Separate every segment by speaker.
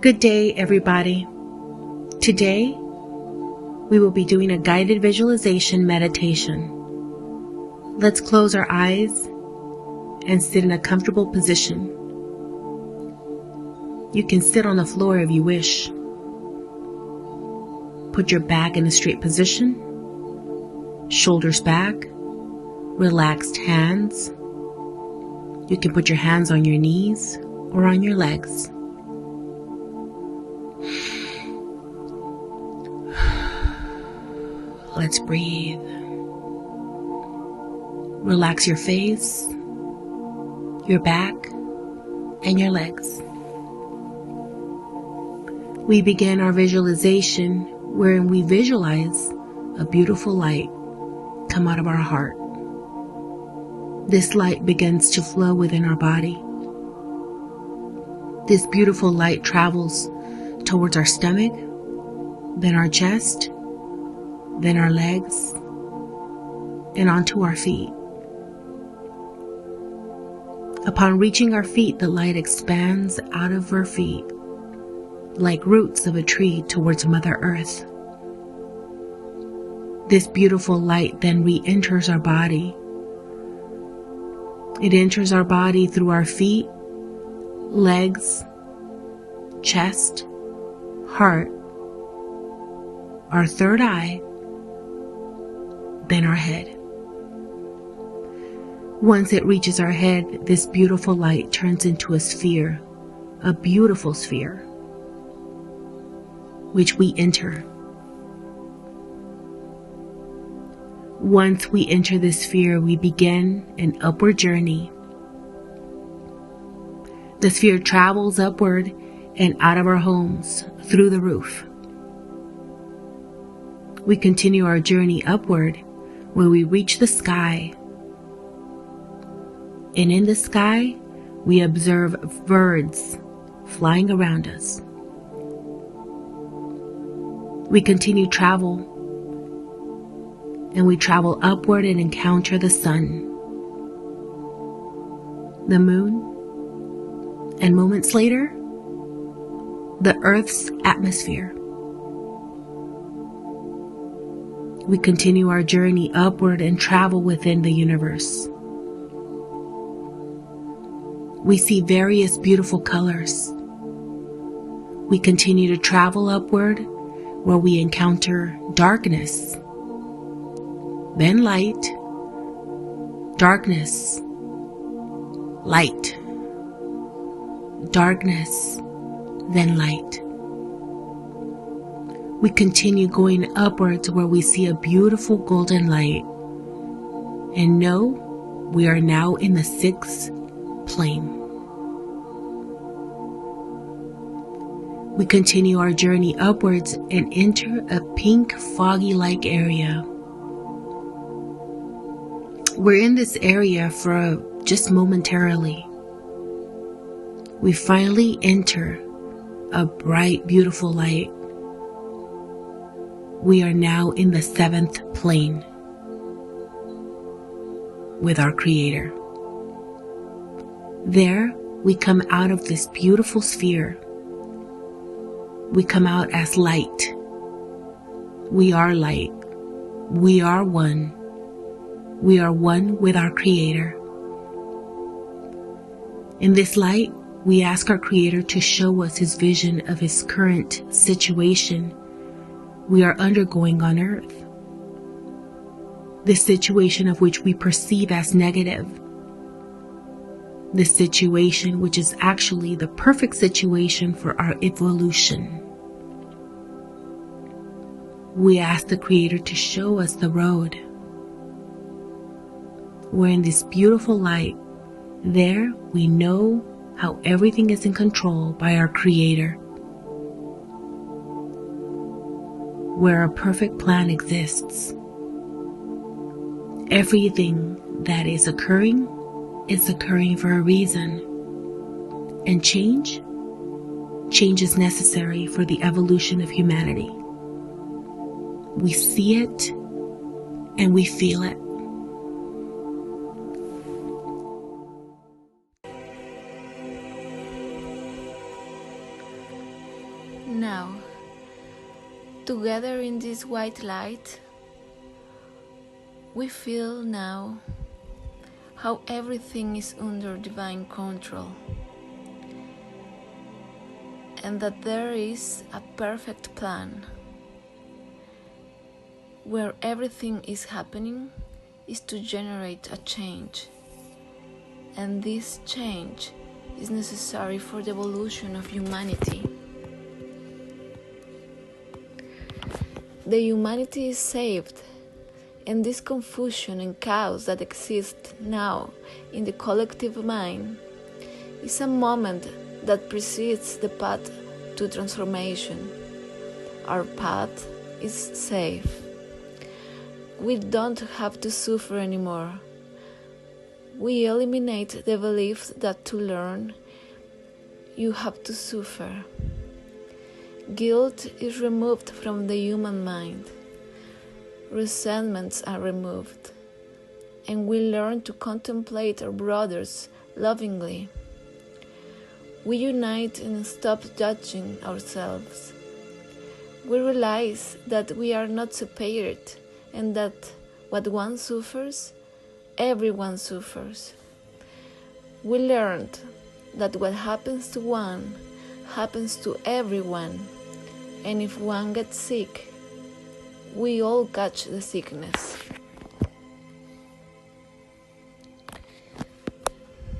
Speaker 1: Good day, everybody. Today, we will be doing a guided visualization meditation. Let's close our eyes and sit in a comfortable position. You can sit on the floor if you wish. Put your back in a straight position, shoulders back, relaxed hands. You can put your hands on your knees or on your legs. Let's breathe. Relax your face, your back, and your legs. We begin our visualization wherein we visualize a beautiful light come out of our heart. This light begins to flow within our body. This beautiful light travels towards our stomach, then our chest, then our legs, and onto our feet. Upon reaching our feet, the light expands out of our feet like roots of a tree towards Mother Earth. This beautiful light then re-enters our body. It enters our body through our feet, legs, chest, heart, our third eye, then our head. Once it reaches our head, this beautiful light turns into a sphere, a beautiful sphere, which we enter. Once we enter this sphere, we begin an upward journey. The sphere travels upward and out of our homes through the roof. We continue our journey upward when we reach the sky. And in the sky, we observe birds flying around us. We continue travel, and we travel upward and encounter the sun, the moon, and moments later, the Earth's atmosphere. We continue our journey upward and travel within the universe. We see various beautiful colors. We continue to travel upward where we encounter darkness, then light, darkness, light, darkness, then light. We continue going upwards where we see a beautiful golden light and know we are now in the sixth plane. We continue our journey upwards and enter a pink foggy-like area. We're in this area for just momentarily. We finally enter a bright, beautiful light. We are now in the seventh plane with our Creator. There, we come out of this beautiful sphere. We come out as light. We are light. We are one. We are one with our Creator. In this light, we ask our Creator to show us His vision of His current situation we are undergoing on earth. This situation of which we perceive as negative. This situation which is actually the perfect situation for our evolution. We ask the Creator to show us the road. We're in this beautiful light. There we know how everything is in control by our Creator. Where a perfect plan exists. Everything that is occurring for a reason. And change is necessary for the evolution of humanity. We see it and we feel it.
Speaker 2: Now, together in this white light, we feel now how everything is under divine control, and that there is a perfect plan where everything is happening is to generate a change, and this change is necessary for the evolution of humanity. The humanity is saved, and this confusion and chaos that exists now in the collective mind is a moment that precedes the path to transformation. Our path is safe. We don't have to suffer anymore. We eliminate the belief that to learn, you have to suffer. Guilt is removed from the human mind. Resentments are removed, and we learn to contemplate our brothers lovingly. We unite and stop judging ourselves. We realize that we are not separate, and that what one suffers, everyone suffers. We learned that what happens to one happens to everyone, and if one gets sick, we all catch the sickness.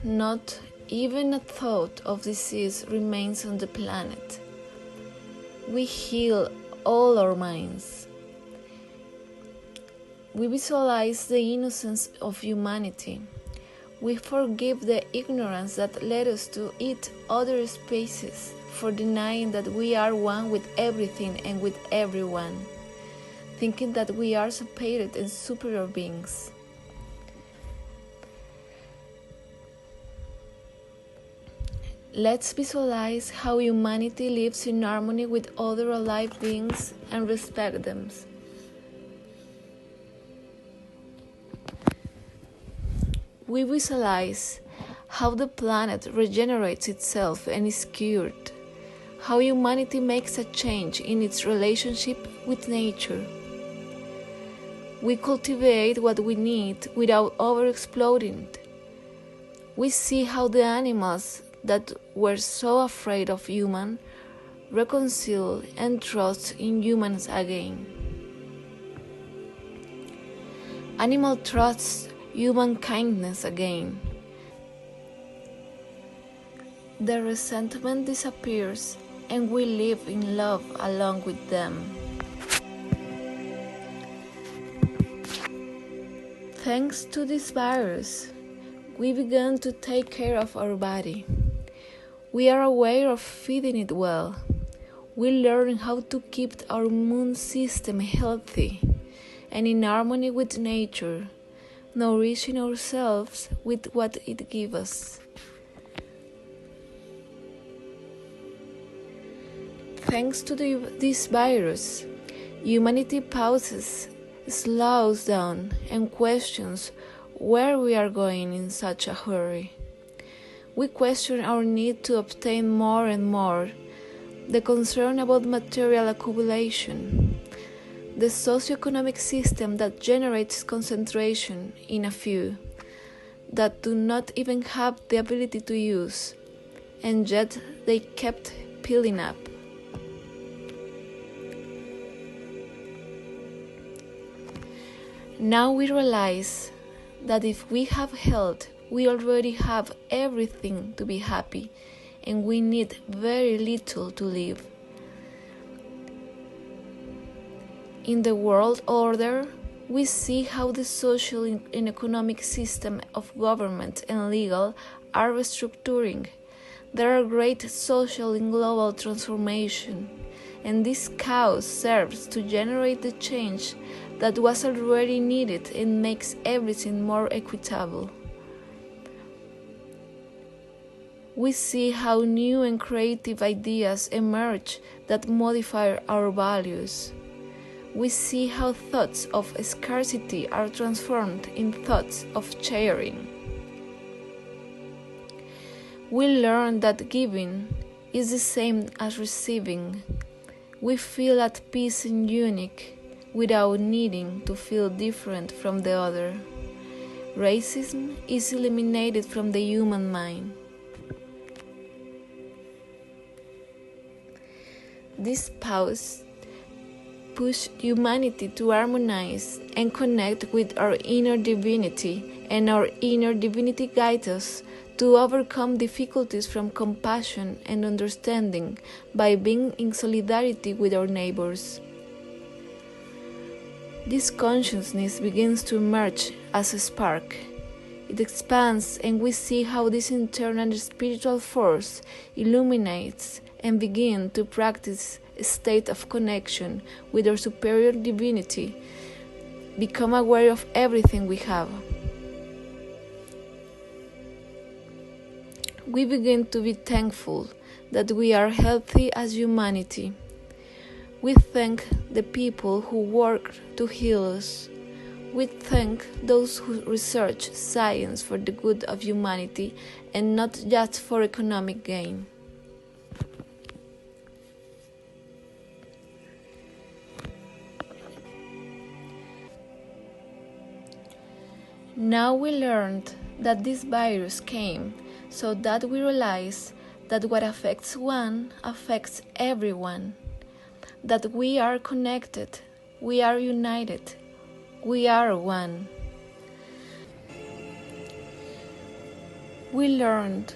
Speaker 2: Not even a thought of disease remains on the planet. We heal all our minds. We visualize the innocence of humanity. We forgive the ignorance that led us to eat other species for denying that we are one with everything and with everyone, thinking that we are separated and superior beings. Let's visualize how humanity lives in harmony with other alive beings and respect them. We visualize how the planet regenerates itself and is cured, how humanity makes a change in its relationship with nature. We cultivate what we need without over-exploding. We see how the animals that were so afraid of humans reconcile and trust in humans again. Animal trusts human kindness again. The resentment disappears, and we live in love along with them. Thanks to this virus, we began to take care of our body. We are aware of feeding it well. We learn how to keep our immune system healthy and in harmony with nature, nourishing ourselves with what it gives us. Thanks to this virus, humanity pauses, slows down, and questions where we are going in such a hurry. We question our need to obtain more and more, the concern about material accumulation, the socioeconomic system that generates concentration in a few, that do not even have the ability to use, and yet they kept piling up. Now we realize that if we have health, we already have everything to be happy, and we need very little to live. In the world order, we see how the social and economic system of government and legal are restructuring. There are great social and global transformation, and this chaos serves to generate the change that was already needed and makes everything more equitable. We see how new and creative ideas emerge that modify our values. We see how thoughts of scarcity are transformed in thoughts of sharing. We learn that giving is the same as receiving, We feel at peace and unique without needing to feel different from the other. Racism is eliminated from the human mind. This pause pushed humanity to harmonize and connect with our inner divinity, and our inner divinity guides us to overcome difficulties from compassion and understanding by being in solidarity with our neighbors. This consciousness begins to emerge as a spark. It expands, and we see how this internal spiritual force illuminates and begins to practice a state of connection with our superior divinity, become aware of everything we have. We begin to be thankful that we are healthy as humanity. We thank the people who work to heal us. We thank those who research science for the good of humanity and not just for economic gain. Now we learned that this virus came so that we realize that what affects one affects everyone, that we are connected, we are united, we are one. We learned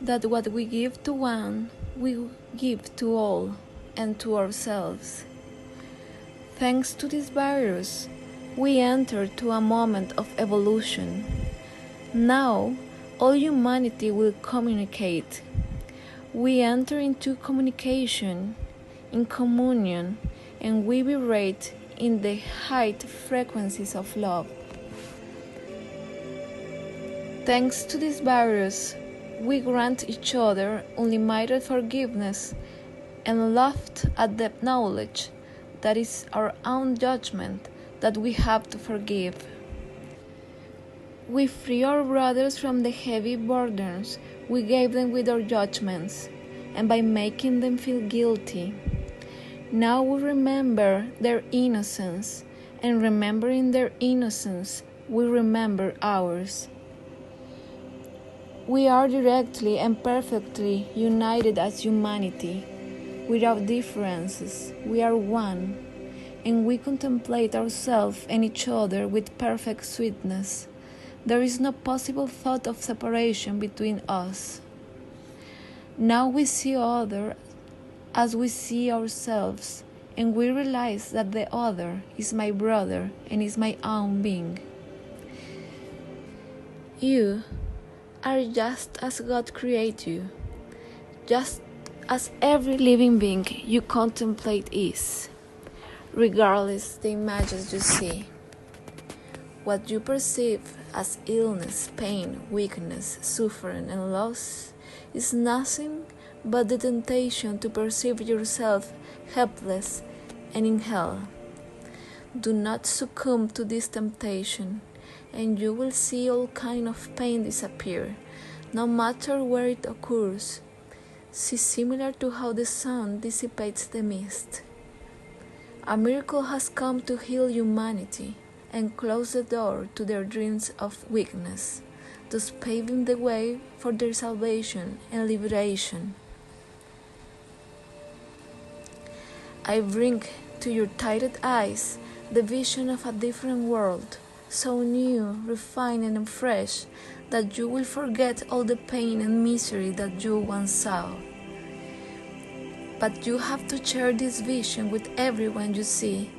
Speaker 2: that what we give to one, we give to all and to ourselves. Thanks to this virus, we entered to a moment of evolution. Now, all humanity will communicate. We enter into communication, in communion, and we vibrate in the high frequencies of love. Thanks to this virus, we grant each other unlimited forgiveness and laughed at the knowledge that is our own judgment that we have to forgive. We free our brothers from the heavy burdens we gave them with our judgments, and by making them feel guilty. Now we remember their innocence, and remembering their innocence, we remember ours. We are directly and perfectly united as humanity. Without differences, we are one, and we contemplate ourselves and each other with perfect sweetness. There is no possible thought of separation between us. Now we see other as we see ourselves, and we realize that the other is my brother and is my own being. You are just as God created you, just as every living being you contemplate is, regardless the images you see. What you perceive as illness, pain, weakness, suffering, and loss is nothing but the temptation to perceive yourself helpless and in hell. Do not succumb to this temptation, and you will see all kind of pain disappear, no matter where it occurs. See, similar to how the sun dissipates the mist. A miracle has come to heal humanity and close the door to their dreams of weakness, thus paving the way for their salvation and liberation. I bring to your tired eyes the vision of a different world, so new, refined, and fresh that you will forget all the pain and misery that you once saw. But you have to share this vision with everyone you see,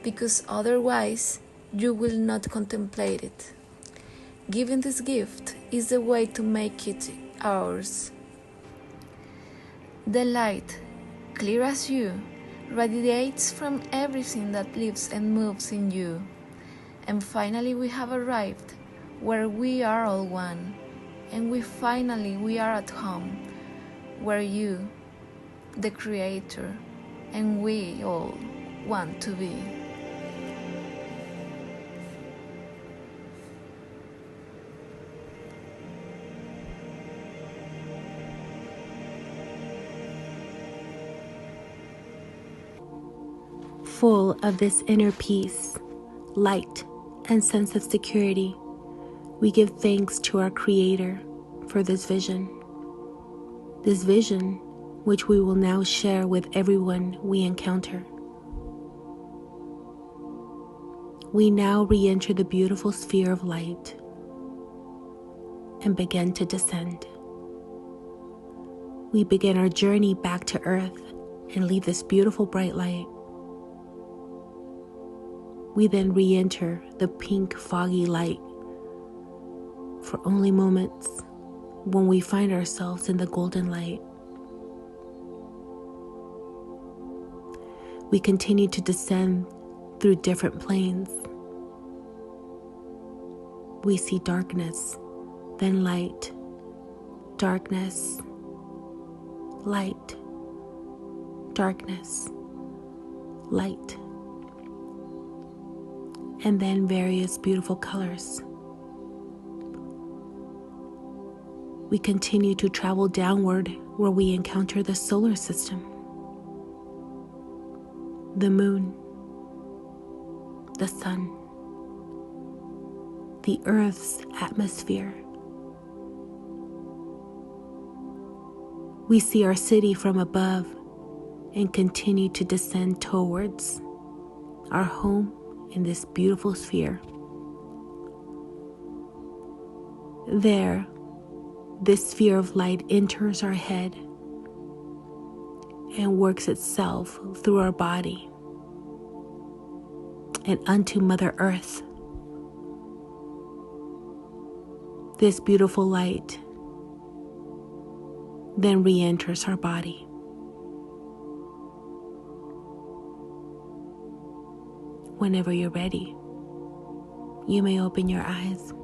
Speaker 2: because otherwise you will not contemplate it. Giving this gift is the way to make it ours. The light, clear as you, radiates from everything that lives and moves in you. And finally we have arrived where we are all one, and we are at home, where you, the Creator, and we all want to be.
Speaker 1: Full of this inner peace, light, and sense of security, we give thanks to our Creator for this vision. This vision, which we will now share with everyone we encounter. We now re-enter the beautiful sphere of light and begin to descend. We begin our journey back to Earth and leave this beautiful bright light. We then re-enter the pink foggy light for only moments when we find ourselves in the golden light. We continue to descend through different planes. We see darkness, then light, darkness, light, darkness, light, and then various beautiful colors. We continue to travel downward where we encounter the solar system, the moon, the sun, the Earth's atmosphere. We see our city from above and continue to descend towards our home in this beautiful sphere. There, this sphere of light enters our head and works itself through our body and unto Mother Earth. This beautiful light then re-enters our body. Whenever you're ready, you may open your eyes.